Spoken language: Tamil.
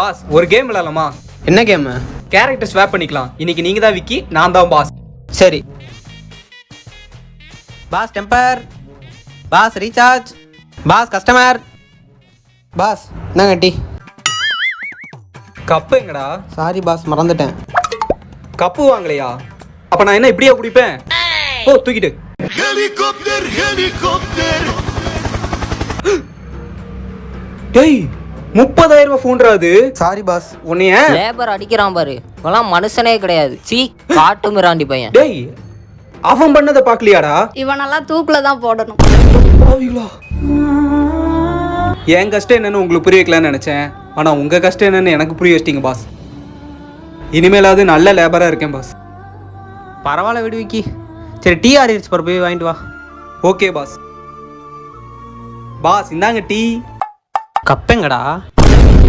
பாஸ் ஒரு கேம் விளையாடலாமா? என்ன கேமு? கேரக்டர் ஸ்வாப் பண்ணிக்கலாம். இன்னைக்கு நீங்க தான் விக்கி, நான் தான் பாஸ். சரி. Boss temper, boss recharge, boss customer, boss என்னங்க டீ? கப்பு எங்கடா? சாரி பாஸ், மறந்துட்டேன். கப்பு வாங்கலையா? அப்ப நான் என்ன இப்படியா குடிப்பேன்? ஓ தூக்கிட்டு. Helicopter helicopter. டேய் 30,000 ரூபாய் ஃபோன்டா அது. Sorry boss. உன்னைய லேபர் அடிக்கிறான் பாரு, இவெல்லாம் மனுஷனே கிடையாது. சீ, காட்டு மிராண்டி பையன். டேய் அவன் பண்ணதை பார்க்கலையாடா? இவனெல்லாம் தூக்குல தான் போடணும். என் கஷ்டம் என்னன்னு உங்களுக்கு புரிய வைக்கலாம்னு நினைச்சேன். ஆனா உங்க கஷ்டம் என்னன்னு எனக்கு புரிய வச்சிட்டீங்க பாஸ். இனிமேலாவது நல்ல லேபரா இருக்கேன் பாஸ். பரவாயில்ல விடு விக்கி. சரி டீ ஆறிடுச்சு பாரு, போய் வாங்கிட்டு வா. Okay boss. பாஸ் இந்தாங்க டீ. கப்பெங்கடா?